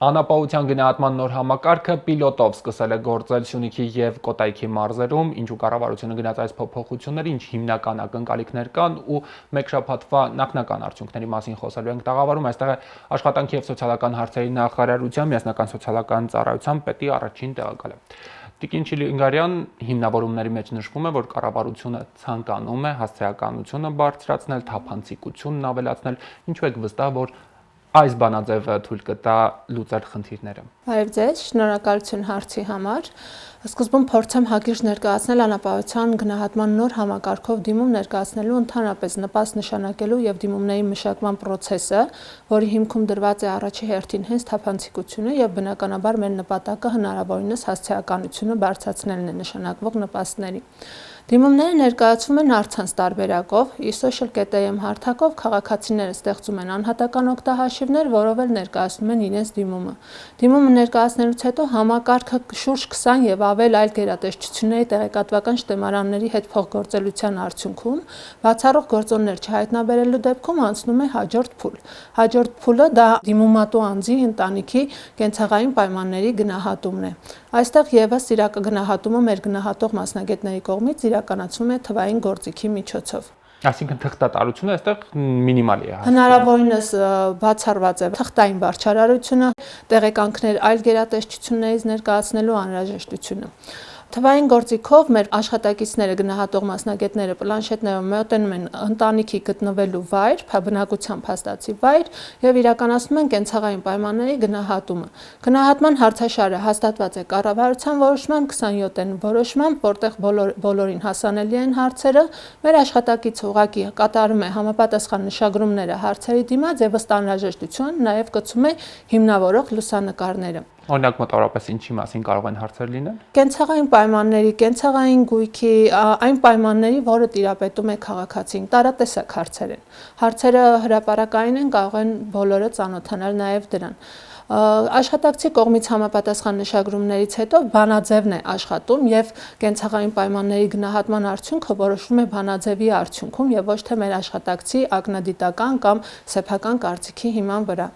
Անապահության գնահատման նոր համակարգը պիլոտով սկսել է գործել Սյունիքի և Կոտայքի մարզերում, ինչու կառավարությունը գնաց այս փոփոխությունները, ինչ հիմնական ակնկալիքներ կան ու մեկ շաբաթվա նախնական արդյունքների մասին խոսելու ենք տաղավարում։ Այստեղ է աշխատանքի և սոցիալական հարցերի նախարարության միասնական սոցիալական ծառայության պետի առաջին տեղակալը։ Տիկին Չիլինգարյան, հիմնավորումների մեջ նշվում է, որ կառավարությունը ցանկանում է հասարակականությունը բարձրացնել, թափանցիկությունն ավելացնել, ինչու եք վստահ, որ այս բանաձևը թույլ կտա լուծել խնդիրները։ Բարև ձեզ, շնորհակալություն հարցի համար։ Սկզբում փորձեմ հակիրճ ներկայացնել անապահովության գնահատման նոր համակարգով դիմում ներկայացնելու ընդհանրապես նպաստ նշանակելու եւ դիմումների մշակման process-ը, որի հիմքում դրված է առաջի հերթին հենց թափանցիկությունը եւ բնականաբար մեր նպատակը հնարավորինս հասարակականությունը բարձրացնելն է նշանակվող նպաստների։ Դիմումները ներկայացվում են առցանց տարբերակով, e-social.am հարթակով քաղաքացիները ստեղծում են անհատական օգտահաշիվներ, որով էլ ներկայացնում են իրենց դիմումը։ Դիմումը ներկայացնելուց հետո համակարգը շուրջ 20 եւ ավել այլ գերատեսչությունների տեղեկատվական շտեմարանների հետ փոխգործելության արդյունքում բացառող գործոններ չհայտնաբերելու դեպքում անցնում է հաջորդ փուլ։ Հաջորդ փուլը դա դիմումատու անձի ընտանիքի կենցաղային պայմանների գնահատումն է։ Այստեղ եւս իրակագնահատումը մեր գնահատող մասնագետների կողմից իրականացվում է թվային գործիքի միջոցով։ Այսինքն թղթատարությունը այստեղ մինիմալ է։ Հնարավորինս բացառված է թղթային բարձրարարությունը, տեղեկանքներ այլ գերատեսչություններից ներկայացնելու անհրաժեշտությունը։ Թվային գործիքով մեր աշխատակիցները գնահատող մասնագետները պլանշետներով մոտենում են ընտանիքի գտնվելու վայր, բնակության փաստացի վայր եւ իրականացնում են կենցաղային պայմանների գնահատումը։ Գնահատման հարցաշարը հաստատված է կառավարության որոշմամբ 27-ն որոշմամբ, որտեղ բոլորին հասանելի են հարցերը, մեր աշխատակիցը ուղղակի կատարում է համապատասխան նշագրումները հարցերի դիմաց եւ ըստ անհրաժեշտության նաեւ կցում է հիմնավորող լուսանկարները։ Օրինակ մոտավորապես ինչի մասին կարող են հարցեր լինել։ Կենցաղային պայմանների, կենցաղային գույքի, այն պայմանների, որը տիրապետում է քաղաքացին, տարատեսակ հարցեր են։ Հարցերը հրապարակային են, կարող են բոլորը ծանոթանալ նաև դրան։ Աշխատակցի կողմից համապատասխան նշագրումներից հետո բանաձևն է աշխատում եւ կենցաղային պայմանների գնահատման արդյունքը որոշվում է բանաձևի արդյունքում եւ ոչ թե մեր աշխատակցի ակնադիտական կամ սեփական կարծիքի հիման վրա։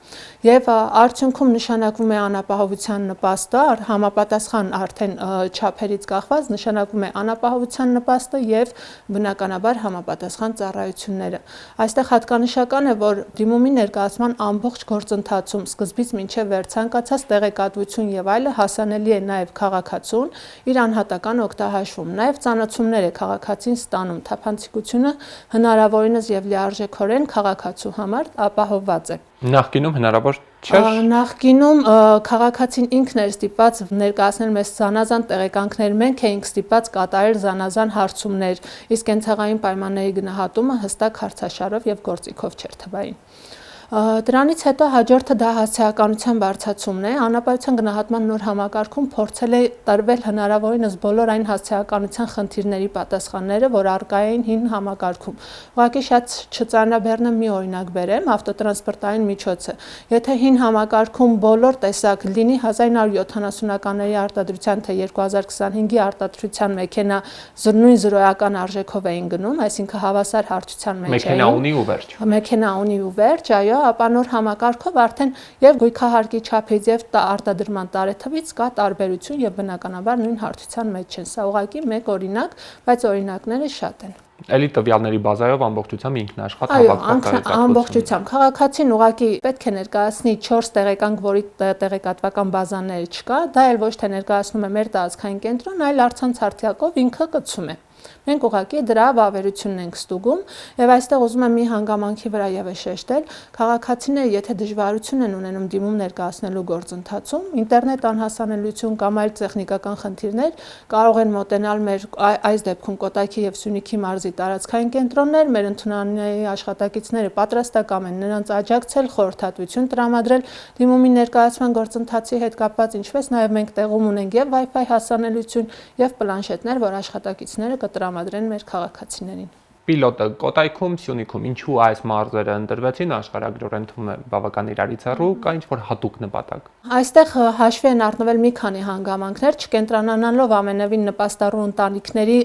Եվ արդյունքում նշանակվում է անապահովության նպաստը, համապատասխան արդեն չափերից կախված նշանակվում է անապահովության նպաստը եւ բնականաբար համապատասխան ծառայությունները։ Այստեղ հատկանշական է, որ դիմումի ներկայացման ամբողջ գործընթացում սկզբից մինչև վերջ ցանկացած տեղեկատվություն եւ այլը հասանելի է նաեւ քաղաքացուն իր անհատական օգտահաշվում, նաեւ ծանոթություններ է քաղաքացին ստանում, թափանցիկությունը հնարավորինս եւ լիարժեքորեն քաղաքացու համար ապահովված է։ Նախկինում հնարավոր չէր։ Նախկինում քաղաքացին ինքն էր ստիպված ներկայացնել մեզ զանազան տեղեկանքներ, մենք էինք ստիպված կատարել զանազան հարցումներ, իսկ կենցաղային պայմանների գնահատումը հստակ հարցաշարով եւ գործիքով չէր թվային։ Դրանից հետո հաջորդը դա հասարակականության բարձրացումն է։ Անապահովության գնահատման նոր համակարգում փորձել է տրվել հնարավորինս բոլոր այն հասարակականության խնդիրների պատասխանները, որ առկա էին հին համակարգում։ Ուղղակի շատ չծանրաբեռնեմ մի օրինակ բերեմ, ավտոտրանսպորտային միջոցը։ Եթե հին համակարգում բոլոր տեսակ լինի 1970-ականների արտադրության թե 2025-ի արտադրության մեքենա նույն զրոյական արժեքով էին գնում, այսինքն հավասար հարթության մեջ էին։ Մեքենա ունի ու վերջ։ Մեքենա ունի ու վերջ, այո, ապա նոր համակարգով արդեն եւ գույքահարկի չափից եւ արտադրման տարեթվից կա տարբերություն եւ բնականաբար նույն հարթության մեջ չեն։ Սա ուղղակի մեկ օրինակ, բայց օրինակները շատ են։ Էլի տվյալների բազայով ամբողջությամբ ինքնաշխատ հավաքված ամբողջությամբ քաղաքացին ուղղակի պետք է ներկայացնի 4 տեղեկանք, որի տեղեկատվական բազաները չկա, դա էլ ոչ թե ներկայացնում է մեր տարածքային կենտրոն, այլ առցանց հարթակով ինքը կցում է։ Մենք ուղղակի դրա վավերությունն ենք ստուգում եւ այստեղ ուզում եմ մի հանգամանքի վրա եւս շեշտել, քաղաքացիները եթե դժվարություն են ունենում դիմում ներկայացնելու գործընթացում, ինտերնետ անհասանելիություն կամ այլ տեխնիկական խնդիրներ, կարող են մոտենալ մեր այս դեպքում Կոտայքի եւ Սյունիքի մարզի տարածքային կենտրոններ, մեր ընդունանների աշխատակիցները պատրաստական են նրանց աջակցել, խորհրդատվություն տրամադրել դիմումի ներկայացման գործընթացի հետ կապված, ինչպես նաեւ մենք տեղում ունենք եւ Wi-Fi հասանելիություն եւ պլանշետներ, որ աշխատակիցները կտրամադրեն մեր քաղաքացիներին։ Պիլոտը Կոտայքում, Սյունիքում, ինչու այս մարզերը ընտրվեցին, աշխարհագրորեն թվում է բավական իրարից հեռու, կա ինչ-որ հատուկ նպատակ։ Այստեղ հաշվի են առնվել մի քանի հանգամանքներ, չկենտրոնանալով ամենևին նպաստառու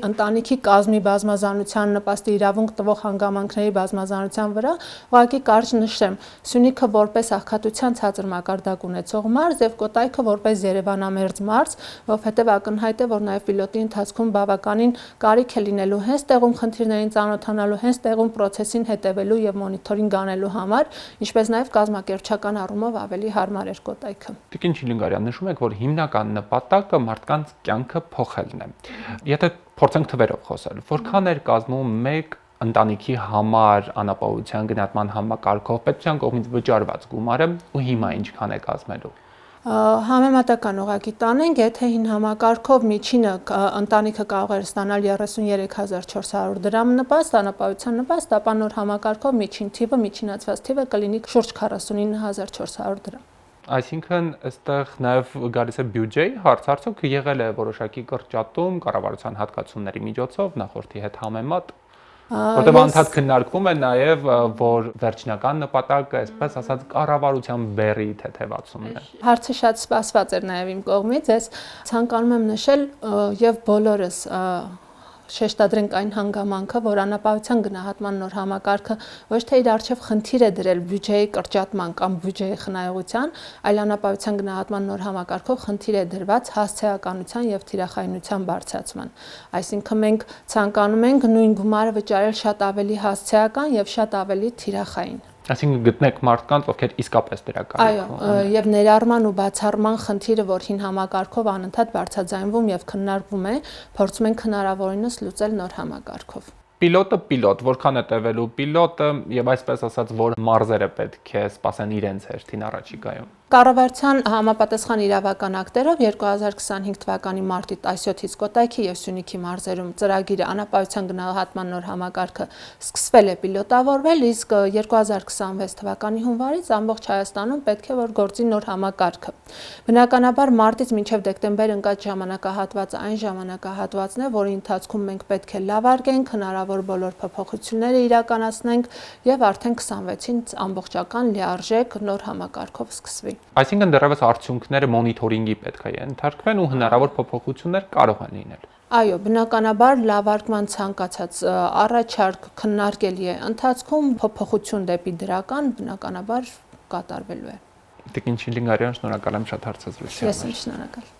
ընտանիքի կազմի բազմազանության նպաստի իրավունք տվող հանգամանքների բազմազանության վրա, ուղղակի կարճ նշեմ, Սյունիքը որպես աղքատության ցածր մակարդակ ունեցող մարզ եւ Կոտայքը որպես Երևանամերձ մարզ, որովհետեւ ակնհայտ է, որ նաեւ պիլոտի ընթացքում բավականին կարիք է լինելու հենց տեղում խնդիրներին ծանոթանալու, հենց տեղում process-ին հետևելու եւ մոնիթորինգ անելու համար, ինչպես նաեւ կազմակերպչական առումով ավելի հարմար էր Կոտայքը։ Տիկին Չիլինգարյան, նշում եք, որ հիմնական նպատակը մարդկանց կյանքը փոխելն է։ Եթե փորձենք թվերով խոսել, որքան էր կազմում մեկ ընտանիքի համար անապահովության գնահատման համակարգով պետության կողմից վճարված գումարը ու հիմա ինչքան է կազմելու։ Համեմատական ուղղակի տանենք, եթե հին համակարգով միջինը ընտանիքը կարող էր ստանալ 33400 դրամ նպաստ, անապահովության նպաստ, ապա նոր համակարգով միջինացված թիվը կլինի շուրջ 49400 դրամ։ Այսինքն, այստեղ նաև գալիս է բյուջեի հարց, արդյոք եղել է որոշակի կրճատում կառավարության հատկացումների միջոցով նախորդի հետ համեմատ, որտեղ անդադ քննարկվում է նաև, որ վերջնական նպատակը, այսպես ասած, կառավարության բեռի թեթևացումն է։ Հարցը շատ սպասված էր նաև իմ կողմից, ես ցանկանում եմ նշել եւ բոլորս շեշտադրենք այն հանգամանքը, որ անապահովության գնահատման նոր համակարգը ոչ թե իր առջև խնդիր է դրել բյուջեի կրճատման կամ բյուջեի խնայողության, այլ անապահովության գնահատման նոր համակարգով խնդիր է դրված հասցեականության եւ թիրախայնության բարձրացման։ Այսինքն մենք ցանկանում ենք նույն գումարը վճարել շատ ավելի հասցեական եւ շատ ավելի թիրախային։ Այսինքն գտնեք մարդկանց, ովքեր իսկապես դրա կարիք ունեն։ Այո, եւ ներառման ու բացառման խնդիրը, որ հին համակարգով անընդհատ բարձրաձայնվում եւ քննարկվում է, փորձում ենք հնարավորինս լուծել նոր համակարգով։ Պիլոտ, որքան է տևելու պիլոտը եւ այսպես ասած, որ մարզերը պետք է սպասեն իրենց հերթին առաջիկայում։ Կառավարության համապատասխան իրավական ակտերով 2025 թվականի մարտի 17-ից Կոտայքի եւ Սյունիքի մարզերում ծրագիրը անապահովության գնահատման նոր համակարգը սկսվել է պիլոտավորվել, իսկ 2026 թվականի հունվարից ամբողջ Հայաստանում պետք է որ գործի նոր համակարգը։ Բնականաբար մարտից մինչև դեկտեմբեր ընկած ժամանակահատվածը այն ժամանակահատվածն է, որի ընթացքում մենք պետք է լավարկենք, հնարավոր բոլոր փոփոխությունները իրականացնենք եւ արդեն 26-ից ամբողջական լիարժեք նոր համակարգով սկսվի։ Այսինքն դեռևս արդյունքները մոնիթորինգի պետք է ենթարկվեն ու հնարավոր փոփոխություններ կարող են լինել։ Այո, բնականաբար լավարկման ցանկացած առաջարկ քննարկելի է ընթացքում, փոփոխություն դեպի դրական բնականաբար կատարվելու է։ Տիկին Չիլինգարյան, շնորհակալ եմ շատ հարցազրույցի համար։ Ես շնորհակալ։